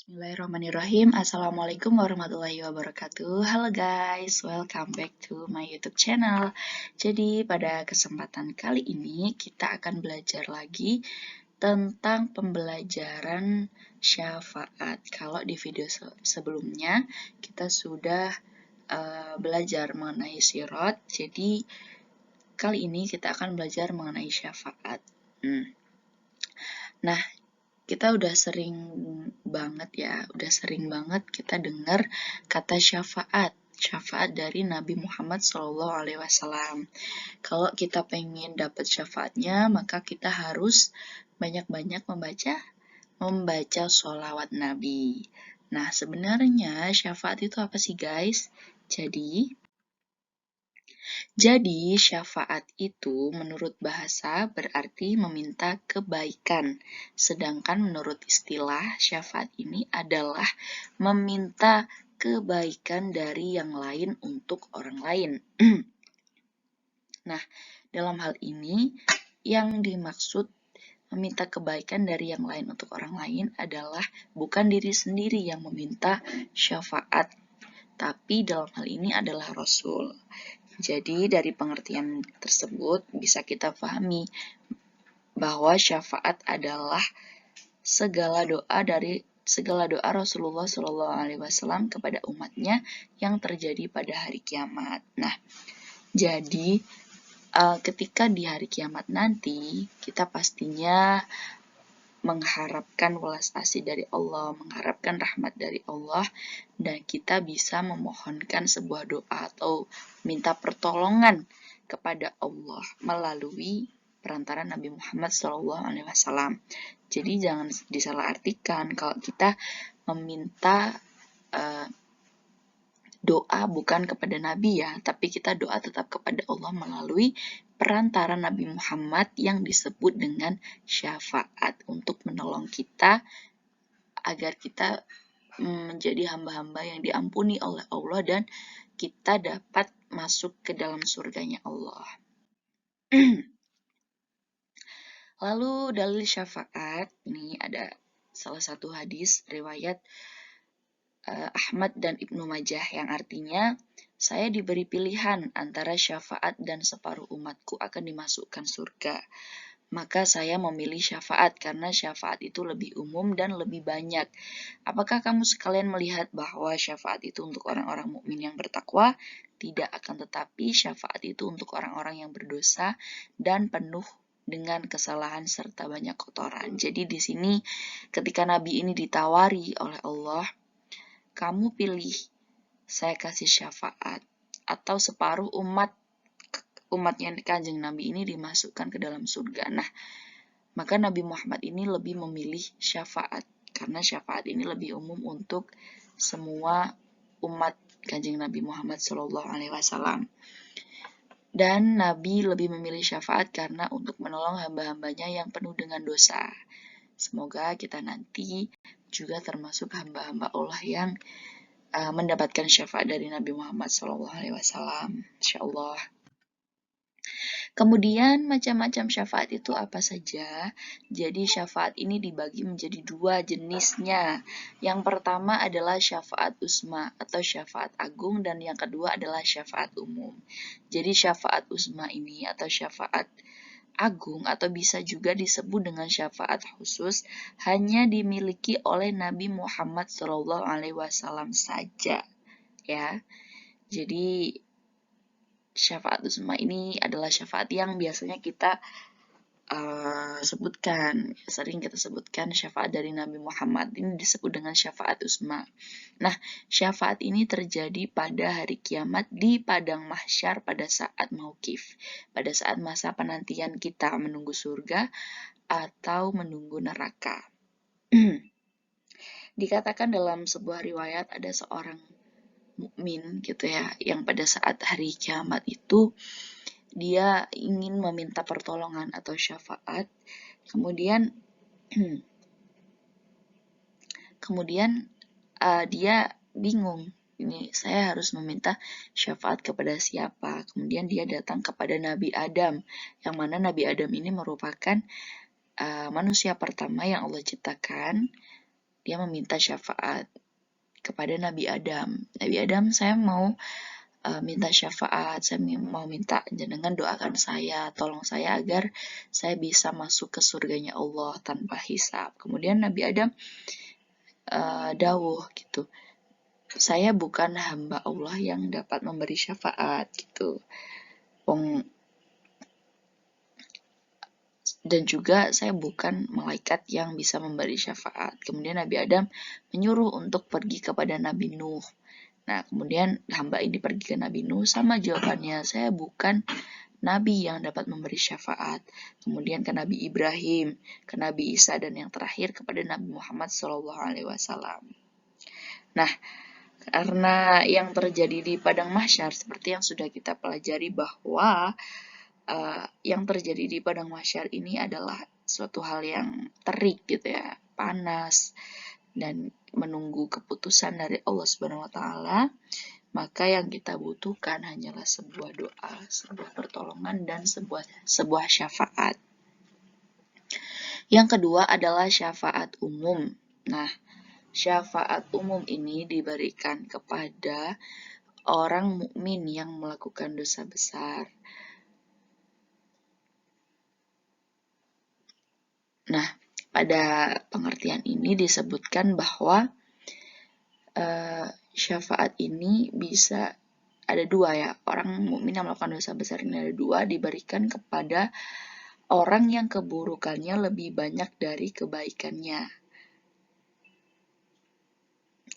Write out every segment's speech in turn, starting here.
Bismillahirrahmanirrahim. Assalamualaikum warahmatullahi wabarakatuh. Halo guys, welcome back to my YouTube channel. Jadi pada kesempatan kali ini kita akan belajar lagi tentang pembelajaran syafaat. Kalau di video sebelumnya kita sudah belajar mengenai sirat, jadi kali ini kita akan belajar mengenai syafaat. Nah, kita udah sering banget kita dengar kata syafaat dari Nabi Muhammad SAW. Kalau kita pengen dapat syafaatnya, maka kita harus banyak-banyak membaca sholawat Nabi. Nah, sebenarnya syafaat itu apa sih guys? Jadi, syafaat itu menurut bahasa berarti meminta kebaikan. Sedangkan menurut istilah, syafaat ini adalah meminta kebaikan dari yang lain untuk orang lain. Nah, dalam hal ini, yang dimaksud meminta kebaikan dari yang lain untuk orang lain adalah bukan diri sendiri yang meminta syafaat, tapi dalam hal ini adalah Rasul. Jadi dari pengertian tersebut bisa kita pahami bahwa syafaat adalah segala doa Rasulullah SAW kepada umatnya yang terjadi pada hari kiamat. Nah, jadi ketika di hari kiamat nanti kita pastinya mengharapkan welas asih dari Allah, mengharapkan rahmat dari Allah, dan kita bisa memohonkan sebuah doa atau minta pertolongan kepada Allah melalui perantara Nabi Muhammad SAW. Jadi jangan disalahartikan kalau kita meminta doa bukan kepada Nabi ya, tapi kita doa tetap kepada Allah melalui perantara Nabi Muhammad yang disebut dengan syafaat untuk menolong kita agar kita menjadi hamba-hamba yang diampuni oleh Allah dan kita dapat masuk ke dalam surganya Allah. Lalu dalil syafaat, ini ada salah satu hadis riwayat Ahmad dan Ibnu Majah yang artinya, saya diberi pilihan antara syafaat dan separuh umatku akan dimasukkan surga. Maka saya memilih syafaat karena syafaat itu lebih umum dan lebih banyak. Apakah kamu sekalian melihat bahwa syafaat itu untuk orang-orang mukmin yang bertakwa? Tidak, akan tetapi syafaat itu untuk orang-orang yang berdosa dan penuh dengan kesalahan serta banyak kotoran. Jadi di sini ketika Nabi ini ditawari oleh Allah, kamu pilih saya kasih syafaat atau separuh umatnya Kanjeng Nabi ini dimasukkan ke dalam surga. Nah, maka Nabi Muhammad ini lebih memilih syafaat karena syafaat ini lebih umum untuk semua umat Kanjeng Nabi Muhammad SAW. Dan Nabi lebih memilih syafaat karena untuk menolong hamba-hambanya yang penuh dengan dosa. Semoga kita nanti juga termasuk hamba-hamba Allah yang mendapatkan syafaat dari Nabi Muhammad SAW. Insyaallah. Kemudian macam-macam syafaat itu apa saja? Jadi syafaat ini dibagi menjadi dua jenisnya. Yang pertama adalah syafaat usma atau syafaat agung dan yang kedua adalah syafaat umum. Jadi syafaat usma ini atau syafaat agung atau bisa juga disebut dengan syafaat khusus hanya dimiliki oleh Nabi Muhammad SAW saja. Ya. Jadi syafaat usma ini adalah syafaat yang biasanya kita sering kita sebutkan syafaat dari Nabi Muhammad. Ini disebut dengan syafaat usma. Nah, syafaat ini terjadi pada hari kiamat di padang mahsyar pada saat mauqif, pada saat masa penantian kita menunggu surga atau menunggu neraka. Dikatakan dalam sebuah riwayat ada seorang mukmin gitu ya, yang pada saat hari kiamat itu dia ingin meminta pertolongan atau syafaat, kemudian dia bingung, ini saya harus meminta syafaat kepada siapa. Kemudian dia datang kepada Nabi Adam, yang mana Nabi Adam ini merupakan manusia pertama yang Allah ciptakan dia meminta syafaat kepada Nabi Adam. Nabi Adam, saya mau minta syafaat, saya mau minta jenengan doakan saya, tolong saya agar saya bisa masuk ke surganya Allah tanpa hisab. Kemudian Nabi Adam dawuh gitu, saya bukan hamba Allah yang dapat memberi syafaat gitu. Dan juga saya bukan malaikat yang bisa memberi syafaat. Kemudian Nabi Adam menyuruh untuk pergi kepada Nabi Nuh. Nah, kemudian hamba ini pergi ke Nabi Nuh, sama jawabannya, saya bukan Nabi yang dapat memberi syafaat. Kemudian ke Nabi Ibrahim, ke Nabi Isa, dan yang terakhir kepada Nabi Muhammad SAW. Nah, karena yang terjadi di padang mahsyar, seperti yang sudah kita pelajari bahwa yang terjadi di padang mahsyar ini adalah suatu hal yang terik gitu ya, panas, dan menunggu keputusan dari Allah Subhanahu wa taala, maka yang kita butuhkan hanyalah sebuah doa, sebuah pertolongan, dan sebuah syafaat. Yang kedua adalah syafaat umum. Nah, syafaat umum ini diberikan kepada orang mukmin yang melakukan dosa besar. Nah, pada pengertian ini disebutkan bahwa syafaat ini bisa ada dua ya. Orang mukmin yang melakukan dosa besar ini ada dua, diberikan kepada orang yang keburukannya lebih banyak dari kebaikannya.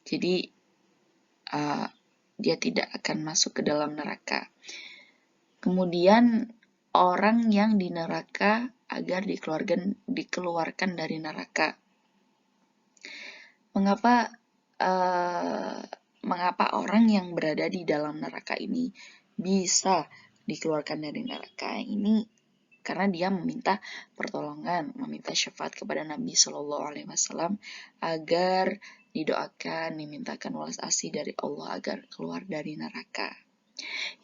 Jadi dia tidak akan masuk ke dalam neraka. Kemudian orang yang di neraka agar dikeluarkan dari neraka. Mengapa orang yang berada di dalam neraka ini bisa dikeluarkan dari neraka ini? Karena dia meminta pertolongan, meminta syafaat kepada Nabi Shallallahu Alaihi Wasallam agar didoakan, dimintakan welas asih dari Allah agar keluar dari neraka.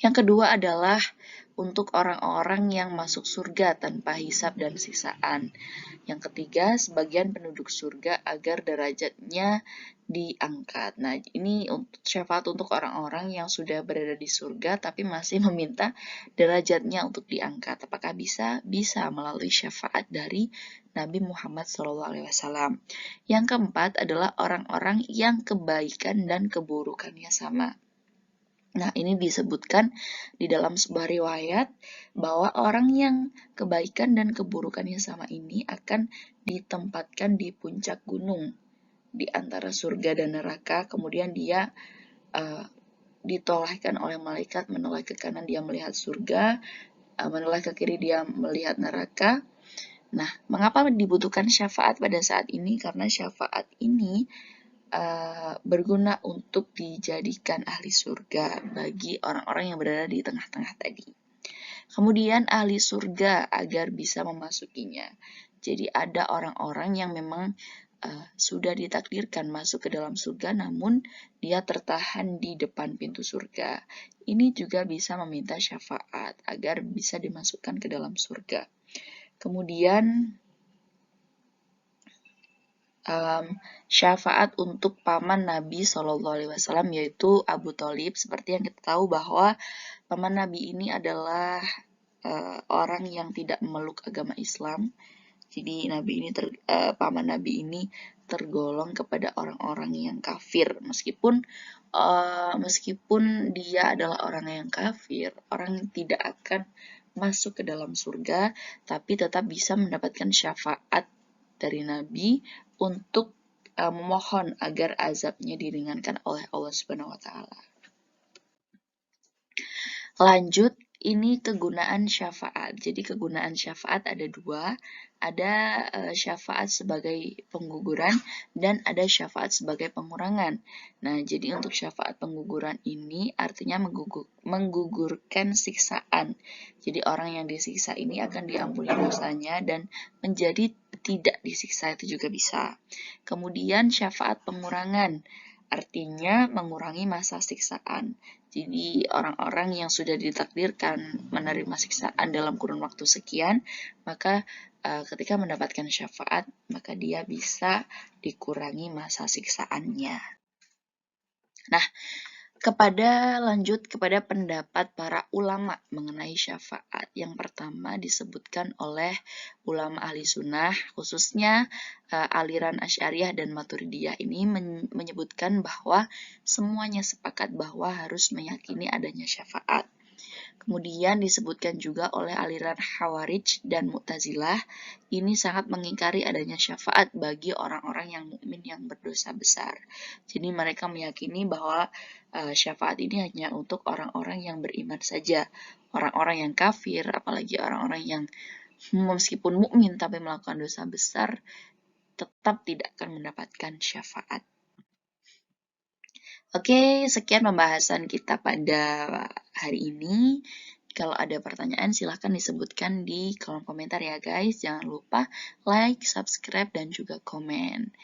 Yang kedua adalah untuk orang-orang yang masuk surga tanpa hisab dan siksaan. Yang ketiga, sebagian penduduk surga agar derajatnya diangkat. Nah, ini syafaat untuk orang-orang yang sudah berada di surga tapi masih meminta derajatnya untuk diangkat. Apakah bisa? Bisa melalui syafaat dari Nabi Muhammad SAW. Yang keempat adalah orang-orang yang kebaikan dan keburukannya sama. Nah, ini disebutkan di dalam sebuah riwayat bahwa orang yang kebaikan dan keburukannya sama ini akan ditempatkan di puncak gunung di antara surga dan neraka. Kemudian dia ditolehkan oleh malaikat, menoleh ke kanan dia melihat surga, menoleh ke kiri dia melihat neraka. Nah, mengapa dibutuhkan syafaat pada saat ini? Karena syafaat ini berguna untuk dijadikan ahli surga bagi orang-orang yang berada di tengah-tengah tadi. Kemudian ahli surga agar bisa memasukinya. Jadi ada orang-orang yang memang sudah ditakdirkan masuk ke dalam surga, namun dia tertahan di depan pintu surga. Ini juga bisa meminta syafaat agar bisa dimasukkan ke dalam surga. Kemudian syafaat untuk paman Nabi SAW yaitu Abu Thalib. Seperti yang kita tahu bahwa paman Nabi ini adalah orang yang tidak memeluk agama Islam. Jadi paman Nabi ini tergolong kepada orang-orang yang kafir. Meskipun dia adalah orang yang kafir, orang tidak akan masuk ke dalam surga, tapi tetap bisa mendapatkan syafaat dari Nabi untuk memohon agar azabnya diringankan oleh Allah Subhanahu wa taala. Lanjut, ini kegunaan syafaat. Jadi kegunaan syafaat ada dua, ada syafaat sebagai pengguguran dan ada syafaat sebagai pengurangan. Nah, jadi untuk syafaat pengguguran ini artinya menggugurkan siksaan. Jadi orang yang disiksa ini akan diampuni dosanya dan menjadi tidak disiksa, itu juga bisa. Kemudian syafaat pengurangan artinya mengurangi masa siksaan. Jadi orang-orang yang sudah ditakdirkan menerima siksaan dalam kurun waktu sekian, maka ketika mendapatkan syafaat, maka dia bisa dikurangi masa siksaannya. Nah, lanjut kepada pendapat para ulama mengenai syafaat. Yang pertama disebutkan oleh ulama ahli sunnah, khususnya aliran Asy'ariyah dan Maturidiyah ini menyebutkan bahwa semuanya sepakat bahwa harus meyakini adanya syafaat. Kemudian disebutkan juga oleh aliran Khawarij dan Mu'tazilah, ini sangat mengingkari adanya syafaat bagi orang-orang yang mukmin yang berdosa besar. Jadi mereka meyakini bahwa syafaat ini hanya untuk orang-orang yang beriman saja. Orang-orang yang kafir, apalagi orang-orang yang meskipun mukmin tapi melakukan dosa besar, tetap tidak akan mendapatkan syafaat. Oke, sekian pembahasan kita pada hari ini. Kalau ada pertanyaan silahkan disebutkan di kolom komentar ya guys. Jangan lupa like, subscribe, dan juga komen.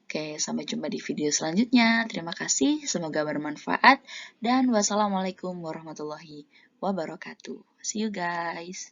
Oke, sampai jumpa di video selanjutnya. Terima kasih, semoga bermanfaat. Dan wassalamualaikum warahmatullahi wabarakatuh. See you guys.